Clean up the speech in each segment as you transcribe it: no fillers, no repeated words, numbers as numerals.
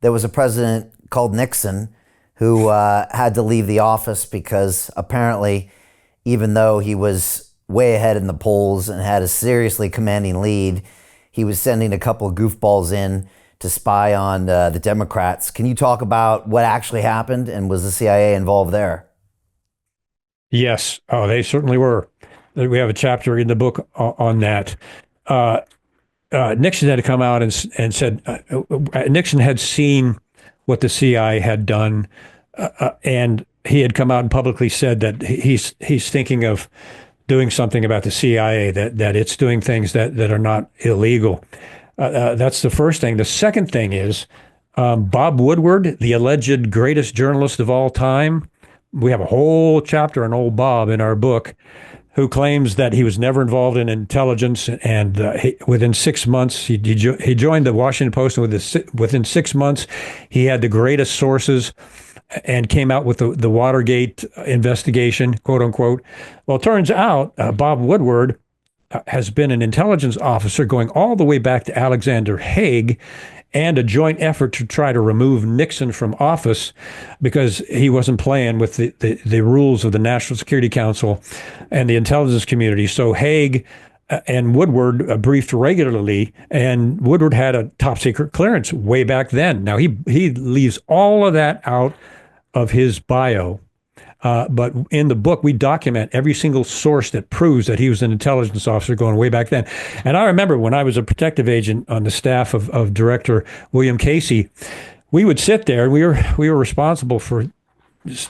there was a president called Nixon who had to leave the office because apparently, even though he was way ahead in the polls and had a seriously commanding lead, he was sending a couple of goofballs in to spy on the Democrats. Can you talk about what actually happened, and was the CIA involved there? Yes. Oh, they certainly were. We have a chapter in the book on that. Nixon had come out and said Nixon had seen what the CIA had done, and he had come out and publicly said that he's thinking of doing something about the CIA, that it's doing things that are not illegal. That's the first thing. The second thing is Bob Woodward, the alleged greatest journalist of all time. We have a whole chapter on old Bob in our book, who claims that he was never involved in intelligence, and within 6 months, he joined the Washington Post, and within 6 months, he had the greatest sources and came out with the Watergate investigation, quote unquote. Well, it turns out Bob Woodward has been an intelligence officer going all the way back to Alexander Haig, and a joint effort to try to remove Nixon from office because he wasn't playing with the rules of the National Security Council and the intelligence community. So Haig and Woodward briefed regularly, and Woodward had a top secret clearance way back then. Now, he leaves all of that out of his bio. But in the book, we document every single source that proves that he was an intelligence officer going way back then. And I remember when I was a protective agent on the staff of Director William Casey, we would sit there, and we were responsible for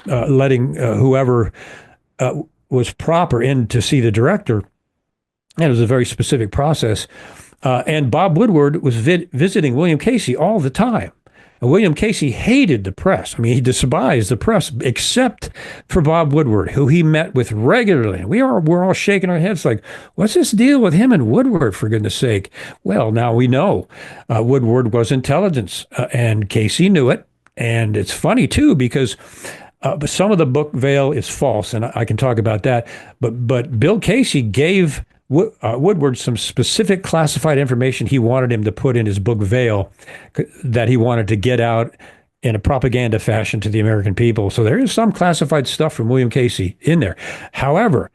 letting whoever was proper in to see the director. And it was a very specific process. And Bob Woodward was visiting William Casey all the time. And William Casey hated the press. I mean, he despised the press, except for Bob Woodward, who he met with regularly. We're all shaking our heads like, what's this deal with him and Woodward, for goodness sake? Well, now we know Woodward was intelligence, and Casey knew it. And it's funny, too, because some of the book veil is false, and I can talk about that. But Bill Casey gave Woodward some specific classified information he wanted him to put in his book Veil, that he wanted to get out in a propaganda fashion to the American people. So there is some classified stuff from William Casey in there. However,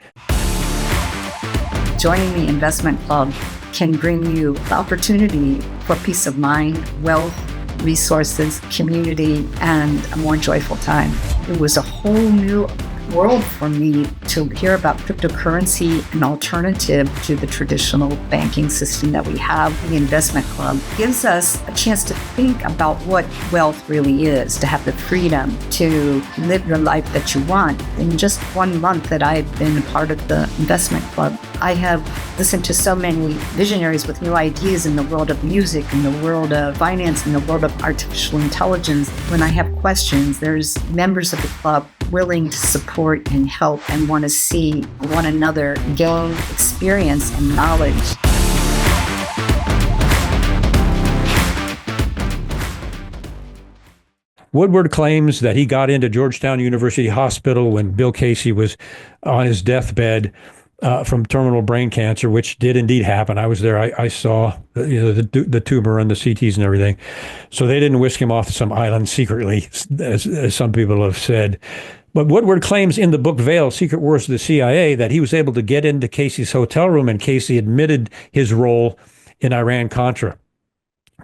joining the investment club can bring you the opportunity for peace of mind, wealth, resources, community, and a more joyful time. It was a whole new world for me to hear about cryptocurrency, an alternative to the traditional banking system that we have. The investment club gives us a chance to think about what wealth really is, to have the freedom to live your life that you want. In just 1 month that I've been a part of the investment club, I have listened to so many visionaries with new ideas in the world of music, in the world of finance, in the world of artificial intelligence. When I have questions, there's members of the club willing to support and help and want to see one another gain experience and knowledge. Woodward claims that he got into Georgetown University Hospital when Bill Casey was on his deathbed from terminal brain cancer, which did indeed happen. I was there. I saw the tumor and the CTs and everything. So they didn't whisk him off to some island secretly, as some people have said. But Woodward claims in the book Veil, Secret Wars of the CIA, that he was able to get into Casey's hotel room, and Casey admitted his role in Iran-Contra.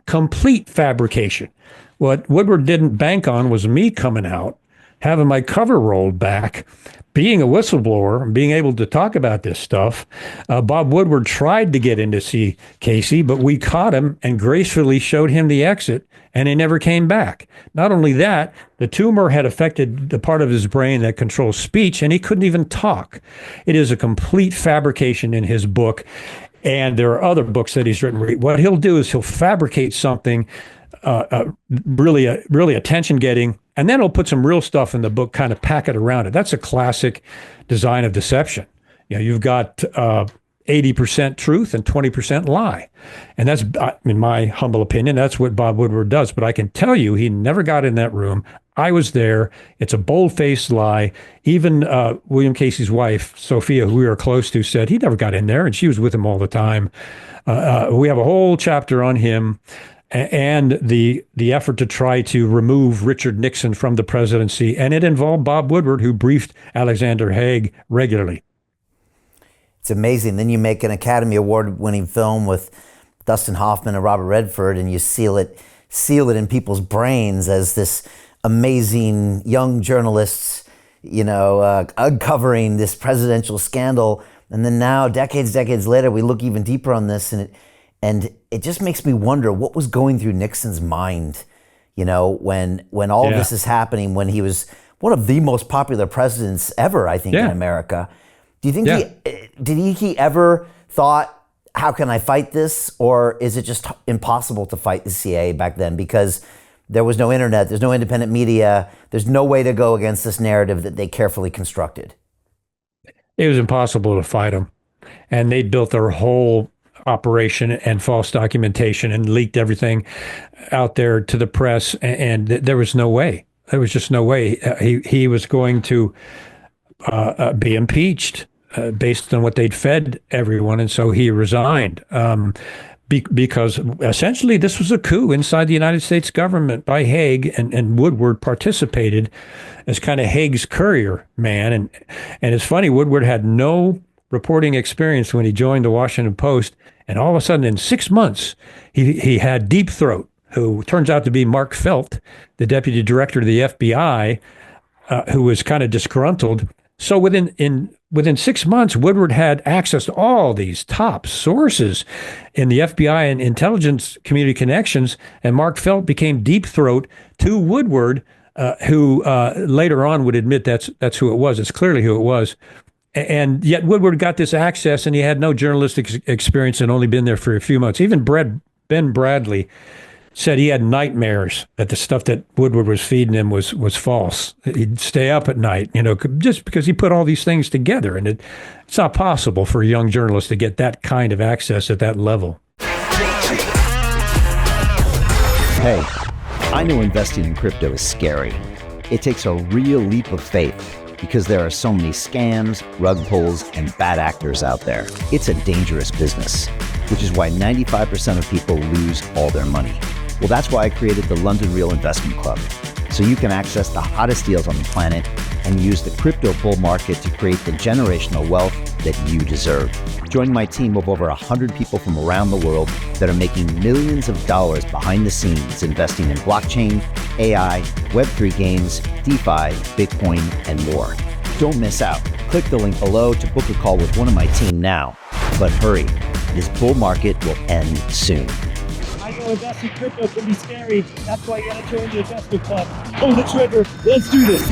Complete fabrication. What Woodward didn't bank on was me coming out, having my cover rolled back, being a whistleblower, and being able to talk about this stuff. Bob Woodward tried to get in to see Casey, but we caught him and gracefully showed him the exit, and he never came back. Not only that, the tumor had affected the part of his brain that controls speech, and he couldn't even talk. It is a complete fabrication in his book, and there are other books that he's written. What he'll do is he'll fabricate something really attention-getting, and then he'll put some real stuff in the book, kind of pack it around it. That's a classic design of deception. You've got 80% truth and 20% lie. And that's, in my humble opinion, that's what Bob Woodward does. But I can tell you, he never got in that room. I was there. It's a bold-faced lie. Even William Casey's wife, Sophia, who we were close to, said he never got in there, and she was with him all the time. We have a whole chapter on him. and the effort to try to remove Richard Nixon from the presidency. And it involved Bob Woodward, who briefed Alexander Haig regularly. It's amazing. Then you make an Academy Award-winning film with Dustin Hoffman and Robert Redford, and you seal it in people's brains as this amazing young journalists, uncovering this presidential scandal. And then now, decades later, we look even deeper on this, and it just makes me wonder what was going through Nixon's mind, when all this is happening, when he was one of the most popular presidents ever, I think, in America. Do you think he ever thought, how can I fight this? Or is it just impossible to fight the CIA back then because there was no internet, there's no independent media, there's no way to go against this narrative that they carefully constructed? It was impossible to fight them. And they built their whole operation and false documentation and leaked everything out there to the press. And there was no way. There was just no way. He was going to be impeached based on what they'd fed everyone. And so he resigned because essentially this was a coup inside the United States government by Haig, and Woodward participated as kind of Haig's courier man. And it's funny, Woodward had no reporting experience when he joined the Washington Post. And all of a sudden, in 6 months, he had Deep Throat, who turns out to be Mark Felt, the deputy director of the FBI, who was kind of disgruntled. So within 6 months, Woodward had access to all these top sources in the FBI and intelligence community connections, and Mark Felt became Deep Throat to Woodward, who later on would admit that's who it was. It's clearly who it was. And yet Woodward got this access, and he had no journalistic experience and only been there for a few months. Even Ben Bradley said he had nightmares that the stuff that Woodward was feeding him was false. He'd stay up at night, just because he put all these things together. And it's not possible for a young journalist to get that kind of access at that level. Hey, I know investing in crypto is scary. It takes a real leap of faith because there are so many scams, rug pulls, and bad actors out there. It's a dangerous business, which is why 95% of people lose all their money. Well, that's why I created the London Real Investment Club, so you can access the hottest deals on the planet and use the crypto bull market to create the generational wealth that you deserve. Join my team of over 100 people from around the world that are making millions of dollars behind the scenes investing in blockchain, AI, Web3 games, DeFi, Bitcoin, and more. Don't miss out. Click the link below to book a call with one of my team now. But hurry, this bull market will end soon. I know investing crypto can be scary. That's why you gotta join the investment club. Pull the trigger. Let's do this.